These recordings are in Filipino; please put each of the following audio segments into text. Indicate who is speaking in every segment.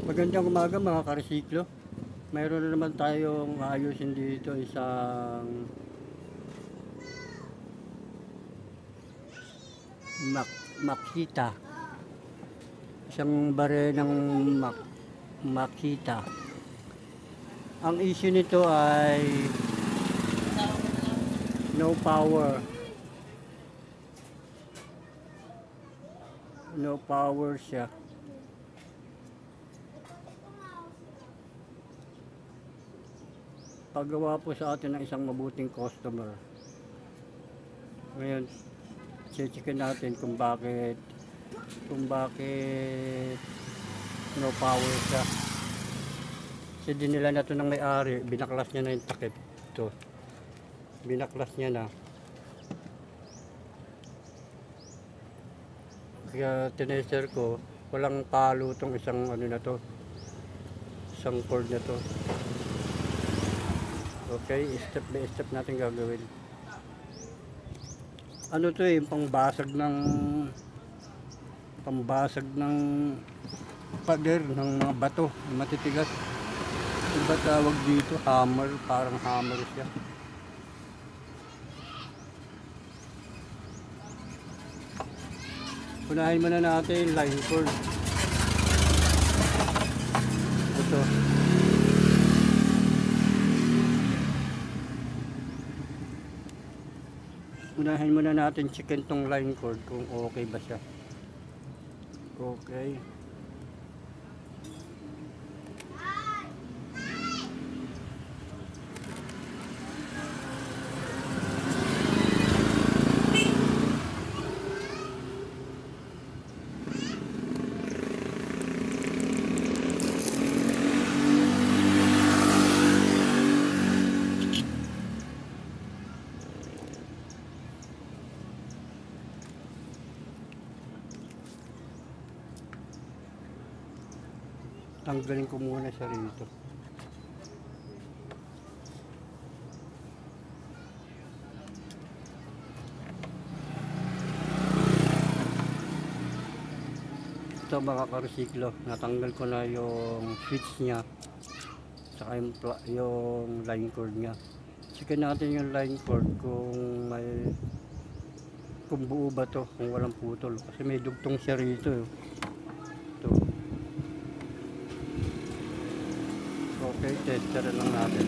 Speaker 1: Magandang umaga mga karesiklo. Mayroon na naman tayong ayusin dito isang makita. Isang bare ng makita. Ang issue nito ay no power. No power siya. Paggawa po sa atin ng isang mabuting customer. Ngayon, checkin natin kung bakit no power siya. Kasi dinila na ito ng may-ari, binaklas niya na yung takip. Ito, binaklas niya na. Kaya tinester ko, walang palo itong isang ano na to, isang cord na to. Okay, step by step natin gagawin. Ano to eh, pambasag ng pader ng mga bato, matitigas. Iba tawag dito, hammer, parang hammer siya. Unahin muna natin line cord. Ito. Unahin muna natin checkin tong line cord kung okay ba siya. Okay. Tanggalin ko muna siya rito. Ito mga karesiklo, natanggal ko na yung switch niya saka yung line cord niya. Checkin natin yung line cord kung buo ba to, kung walang putol, kasi may dugtong siya rito. Ito. Okay, tester lang natin.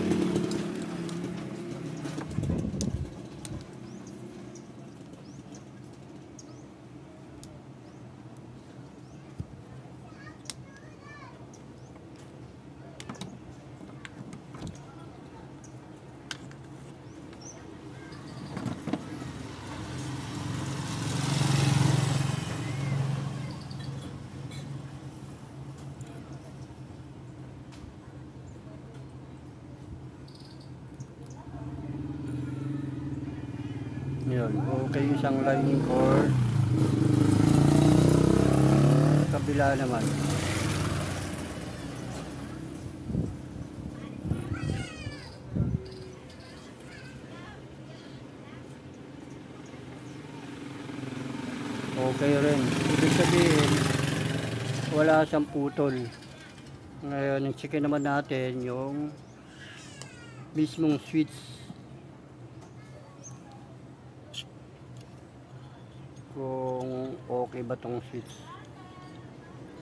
Speaker 1: Yun, okay, isang line cord. Kabila naman. Okay rin. Ibig sabihin, wala siyang putol. Ngayon, checkin naman natin yung mismong switch. Kung okay ba tong switch.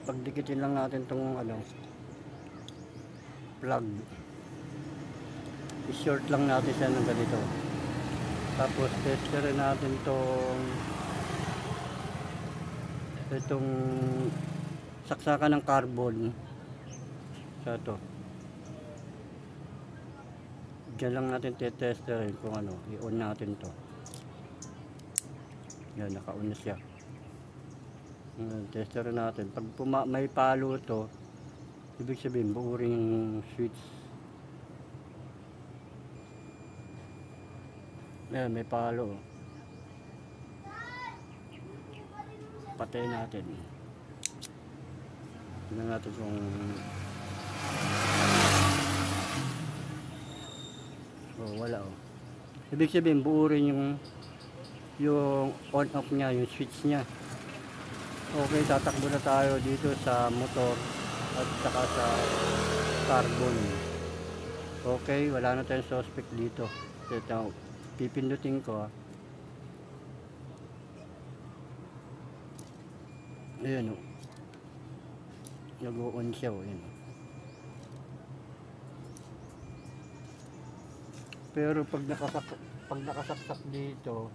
Speaker 1: Pagdikitin lang natin tong plug. I-short lang natin siya ng ganito. Tapos testerin natin itong saksakan ng carbon. So ito. Diyan lang natin testerin kung i-on natin to. Yan, naka-on na siya. Tester natin. Pag may palo to, ibig sabihin buo rin yung switch. Yan, may palo. Patayin natin. Tingnan natin kung wala. Ibig sabihin buo rin yung on off niya, yung switch niya. Okay, tatakbo na tayo dito sa motor. at saka sa carbon. Okay, wala na tayong suspect dito. Ito, pipindutin ko. Ayan o. Nag-on siya o. Ayan. Pero pag nakasaksak dito,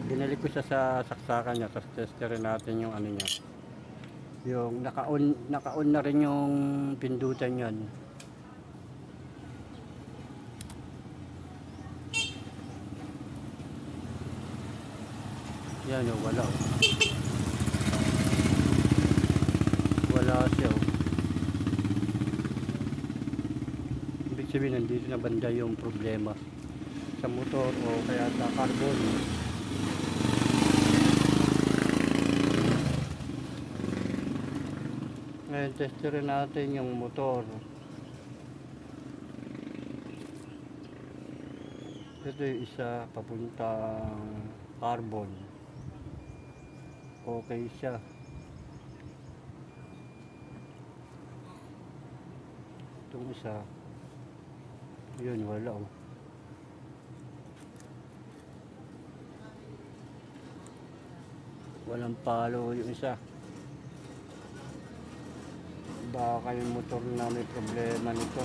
Speaker 1: binalik ko siya sa saksakan niya, tapos testerin natin yung ano niya, yung naka-on na rin yung pindutan yan. Yan o, wala siya o. Ibig sabihin nandito na banda yung problema sa motor o kaya sa carbon. Ngayon testerin natin yung motor. Ito yung isa papuntang carbon. Okay siya. Itong isa, yun wala o. Walang palo yung isa. Baka yung motor na may problema nito.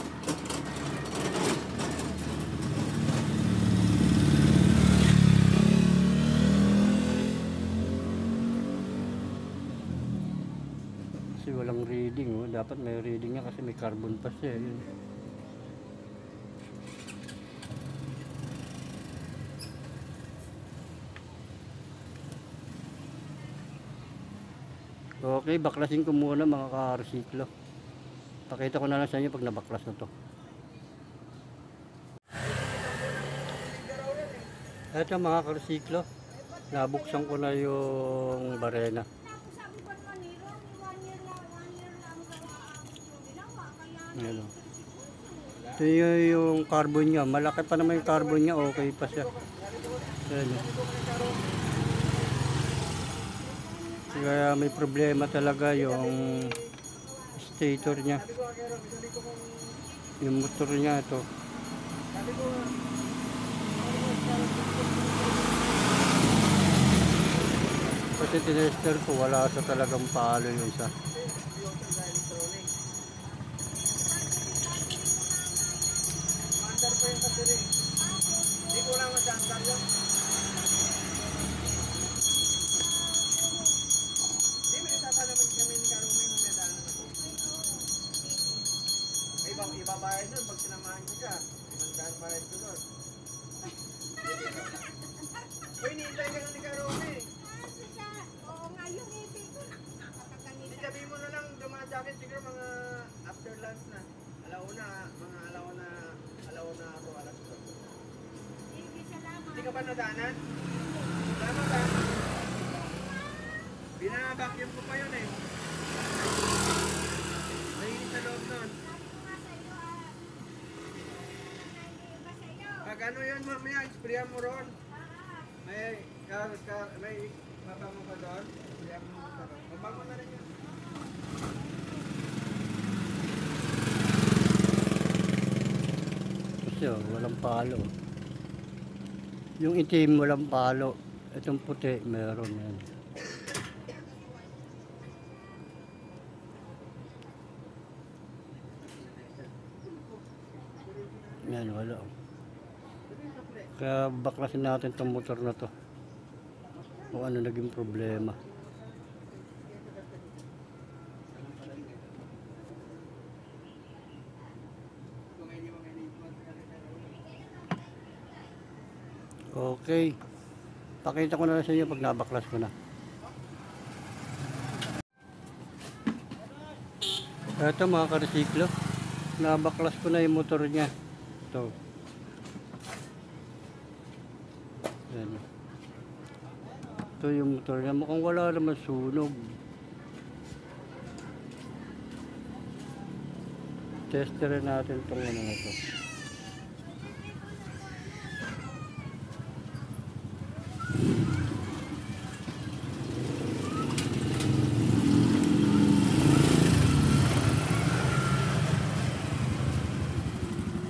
Speaker 1: Kasi walang reading oh. Dapat may reading niya kasi may carbon pa siya. Yun. Okay, baklasin ko muna mga ka-resiklo. Pakita ko na lang sa inyo pag nabaklas na to. Eto mga ka-resiklo, nabuksan ko na yung barena. Ayan. Ito yung carbon niya. Malaki pa naman yung carbon niya. Okay pa siya. Ayan. Kaya may problema talaga yung stator niya. Yung motor niya ito. Kasi tinester ko, wala sa talagang palo yung isa. Hindi ko lang masangkal yun. Hindi, may tatanamig kami ni Karumi na may daanan ako. Ibabayad nun pag sinamahan ko siya. 500 bayad ko doon. Uy, niintay ka na ni Karumi. Oo nga, yung ipin ko nakakaganda. Sabihin mo na lang dumadakit siguro mga after lunch na. Alauna, mga alauna ako alas ko. Hindi ka ba nadanan? Salamat ha. Binabakyum ko pa yun eh. Mainit sa loob nun. Pag ano yun mamaya, sprayan mo ron. May mabango ka doon. Sprayan mo ka doon. Mabango na rin yun. Kasi walang palo. Yung itim walang palo. Itong puti meron yan. Yan wala. Kaya baklasin natin itong motor na to. Kung ano naging problema. Okay. Pakita ko na lang sa inyo pag nabaklas ko na. Ito mga ka-resiklo. Nabaklas ko na yung motor niya. Ito. Yan. Ito yung motor niya. Mukhang wala naman sunog.
Speaker 2: Testerin natin itong ano na to.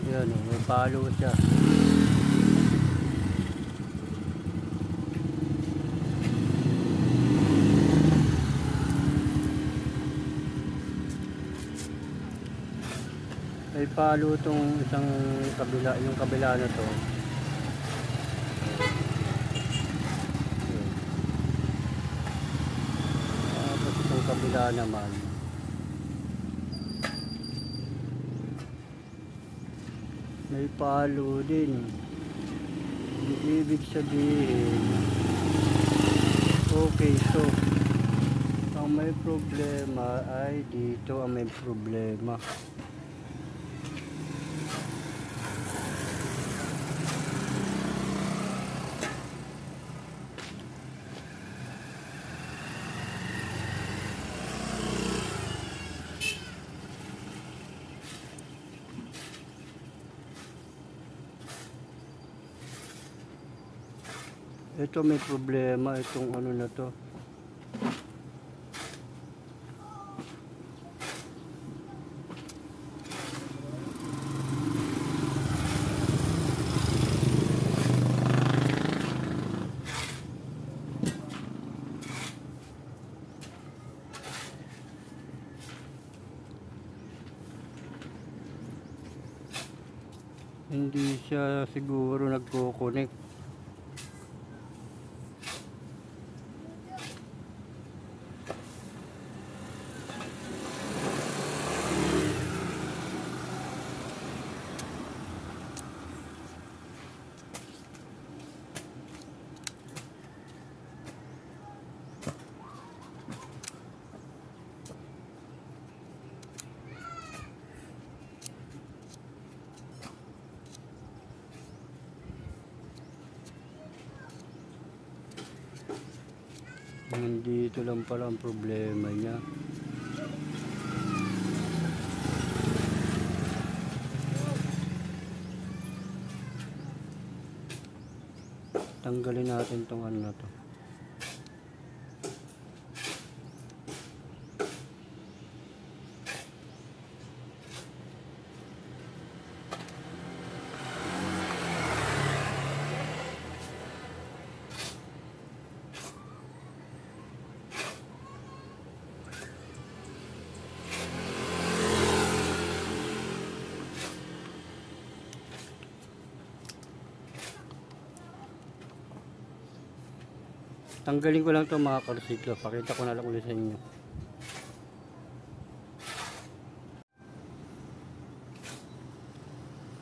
Speaker 2: Yan, may palo siya. May palo itong isang kabila, yung kabila na to. Tapos itong kabila naman. May palo din. Ibig sabihin, okay, so ang may problema ay dito ang may problema. Ito may problema, itong ano na to. Hindi siya siguro nagko-connect. Dito lang pala ang problema niya. Tanggalin natin tong ano na to. Tanggalin ko lang ito mga karsiklo. Pakita ko na lang ulit sa inyo.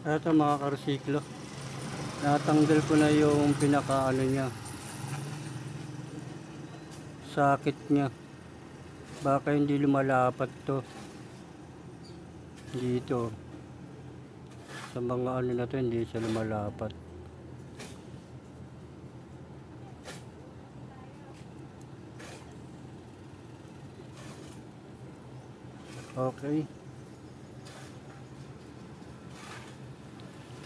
Speaker 2: Ito mga karsiklo. Natanggal ko na yung pinaka ano niya. Sakit niya. Baka hindi lumalapat to. Dito. Sa mga ano na to hindi siya lumalapat. Okay.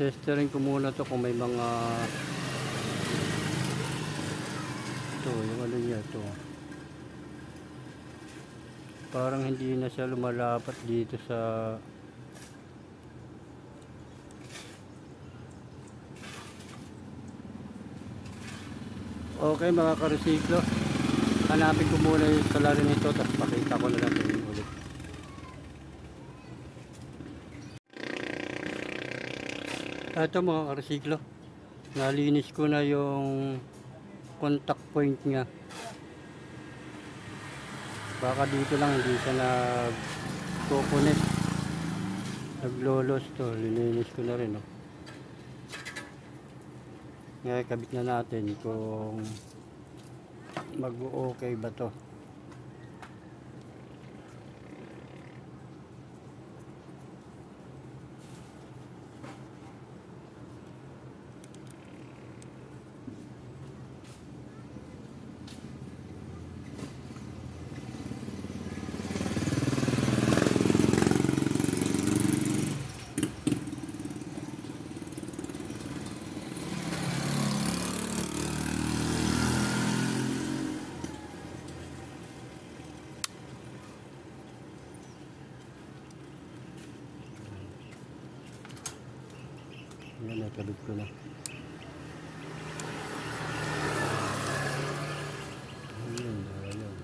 Speaker 2: Testerin ko muna to kung may mga ito, yung ano niya to. Parang hindi na siya lumalapat dito sa okay mga karesiklo. Hanapin ko muna yung salarin nito tapos pakita ko na lang ulit. Ito mga karesiklo, nalinis ko na yung contact point nya. Baka dito lang hindi siya nag-connect, naglolos to. Lininis ko na rin, oh. Ngayon kabit na natin kung mag-okay ba to. Nakabit ko na. Ayun, ayun.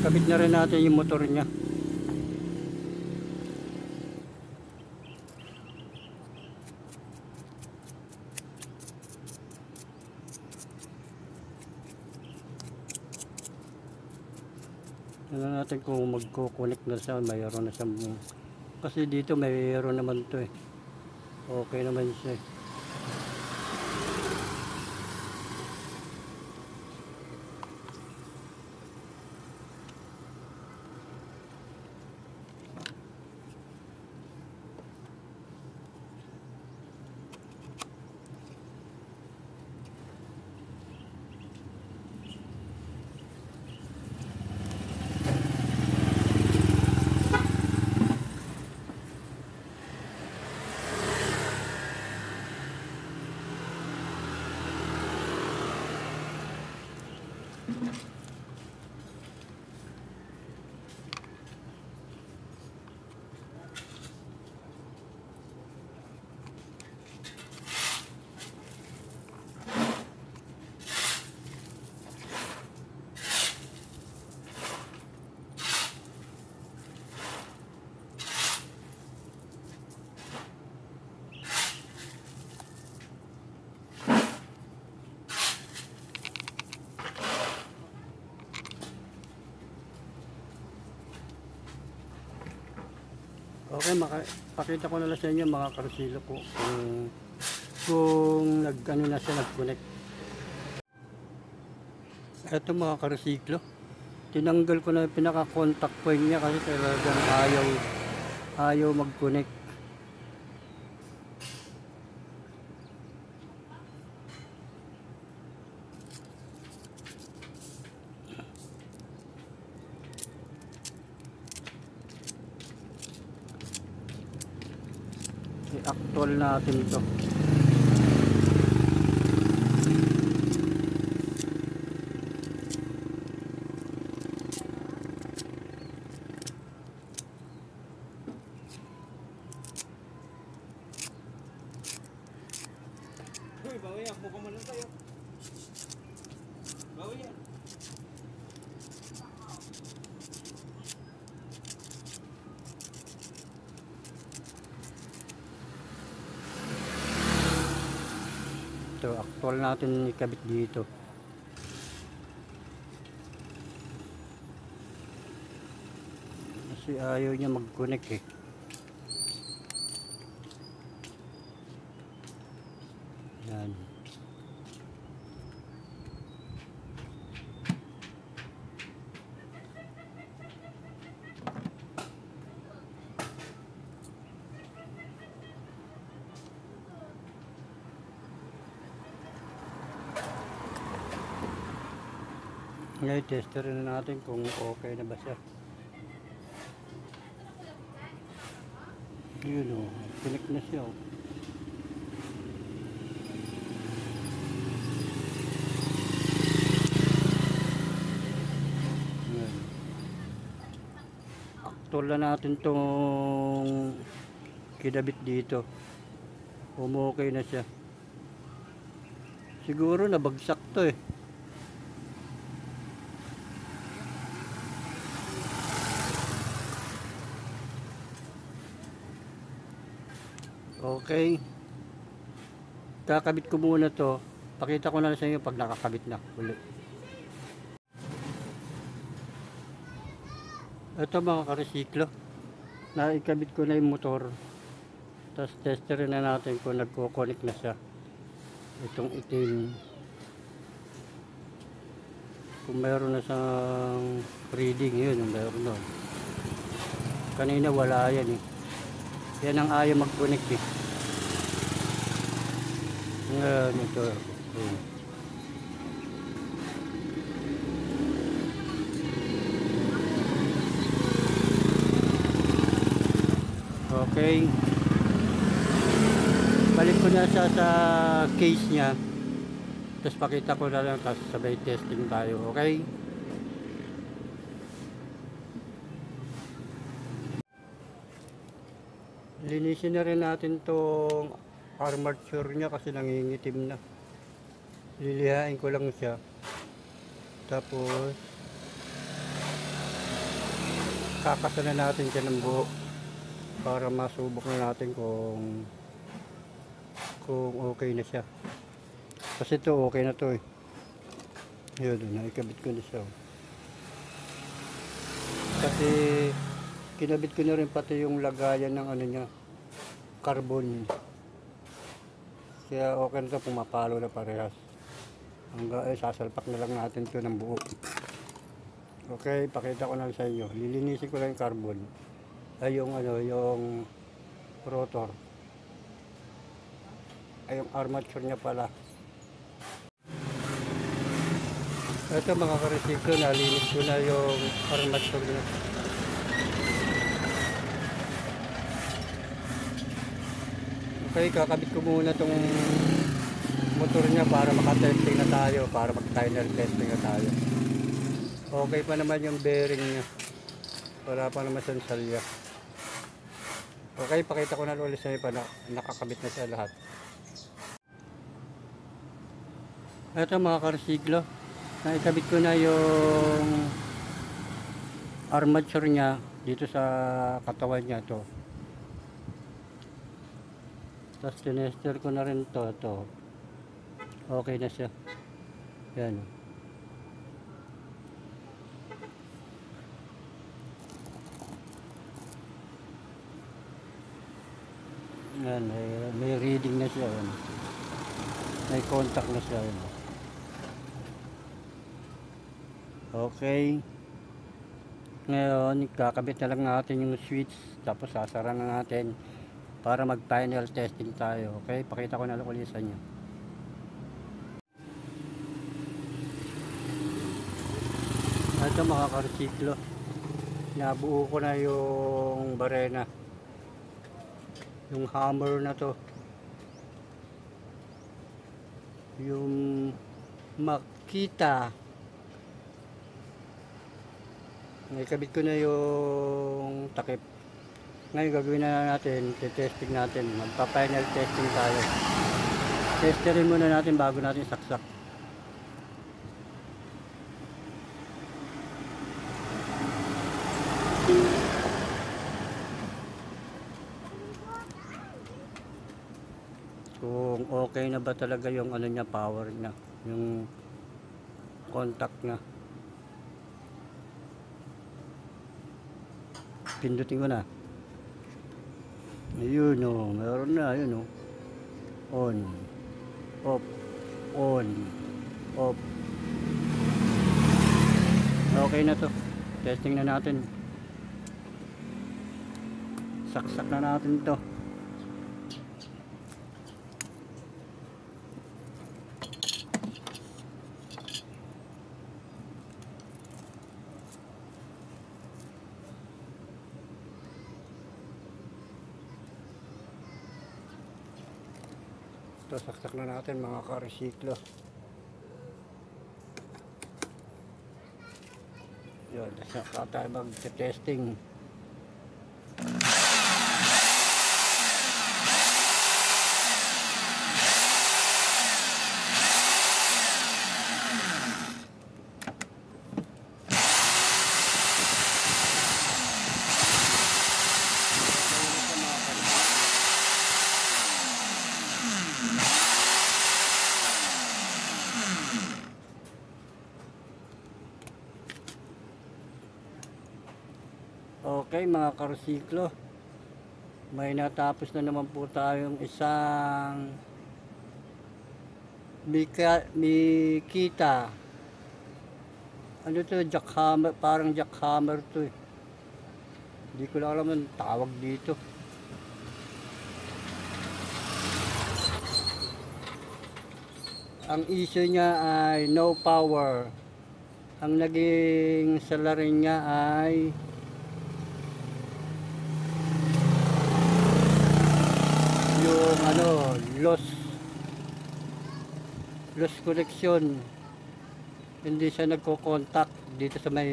Speaker 2: Kabit na rin natin yung motor niya. Ano natin kung magko-connect na siya, mayroon na siya. Kasi dito mayroon naman to eh. Okay naman siya. Okay, pakita ko na lang sa inyo mga karusilo ko kung nag-ano na siya, nag-connect. Eto mga karusiklo, tinanggal ko na yung pinaka-contact point niya kasi talagang ayaw mag-connect. I-actual natin ito.
Speaker 1: Uy, bawi yan. Buka mo lang kayo. Bawi yan.
Speaker 2: Ito, actual natin ikabit dito. Kasi ayaw niya mag-connect eh. Yan. Ngayon, testerin na natin kung okay na ba siya. Yun o, connect na siya o. Yan. Actual na natin tong kidabit dito. Okay na siya. Siguro nabagsak to eh. Okay. Kakabit ko muna to. Pakita ko na sa inyo pag nakakabit na uli. Ito mga karesiklo. Naikabit ko na yung motor. Tapos testerin na natin kung nagko-connect na siya. Itong itim. Kung mayroon na siyang reading, yun yung mayroon doon. Kanina wala yan eh. Yan ang ayaw mag-connect eh. Ayan, ito. Ayan. Okay. Balik ko na siya sa case niya. Tapos pakita ko na lang, tapos sabay testing tayo. Okay? Linisin na rin natin tong armature niya kasi nangingitim na. Lilihain ko lang siya. Tapos kakasan na natin siya ng buo para masubok na natin kung okay na siya. Kasi ito okay na to eh. Yun, naikabit ko na siya. Kasi kinabit ko na rin pati yung lagayan ng ano niya, carbon. Kaya okay na ito, pumapalo na parehas. Hanggang sasalpak na lang natin ito ng buo. Okay, pakita ko na sa inyo. Lilinisin ko lang yung carbon. Ay yung ano, yung rotor. Ay yung armature niya pala. Ito mga ka-resiklo, nalinis ko na yung armature niya. Okay, kakabit ko muna itong motor niya para makatesting na tayo, para mag-final testing na tayo. Okay pa naman yung bearing niya. Wala pa naman siyang salya. Okay, pakita ko na ulit sa inyo pa na nakakabit na siya lahat. Ito mga ka-resiklo, naikabit ko na yung armature niya dito sa katawan niya to. Tapos tinester ko na rin to. Okay na siya. Yan. Yan, may reading na siya. Yan. May contact na siya. Yan. Okay. Ngayon, kakabit na lang natin yung switch. Tapos sasara na natin para mag final testing tayo. Okay, pakita ko na lang ulit sa inyo. Ito mga ka-resiklo, nabuo ko na yung barena, yung hammer na to, yung Makita. Nakikabit ko na yung takip. Ngayon gagawin na natin, testing natin, magpa-final testing tayo. Testerin muna natin bago natin saksak. Kung okay na ba talaga yung ano niya, power niya, yung contact niya. Pindutin ko na. Ayun o, meron na, ayun o. On, off, on, off. Okay na to. Testing na natin. Saksak na natin to. Ito, saksak na natin mga ka-resiklo. Yun, saka tayo mag-testing. Okay mga ka-resiklo, may natapos na naman po tayong isang Makita. Ano to, jackhammer, parang jackhammer to eh. Hindi ko lang alam ang tawag dito. ang issue niya ay no power. Ang naging salarin niya ay yung loss connection. Hindi siya nagko-contact dito sa may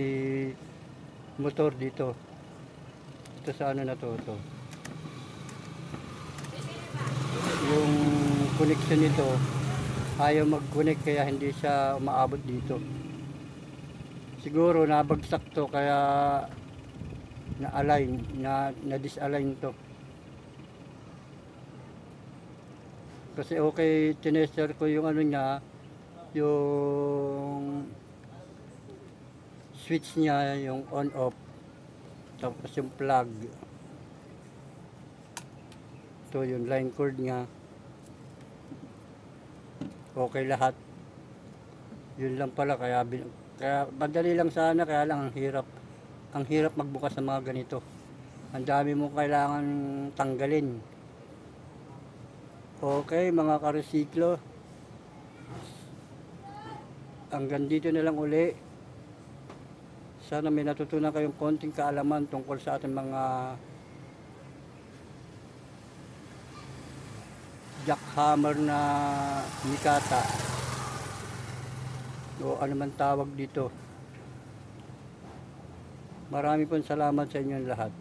Speaker 2: motor dito. Ito sa na to. Yung connection nito ayaw mag-connect kaya hindi siya umaabot dito. Siguro nabagsak to kaya na-align, na-disalign to. Kasi okay, tinester ko yung niya, yung switch niya, yung on-off, tapos yung plug. Ito yung line cord niya. Okay lahat. Yun lang pala, kaya madali lang sana, kaya lang ang hirap magbukas ng mga ganito. Ang dami mo kailangan tanggalin. Okay mga karesiklo, hanggang dito na lang uli. Sana may natutunan kayong konting kaalaman tungkol sa ating mga jackhammer na mikata o ano man tawag dito. Marami pong salamat sa inyong lahat.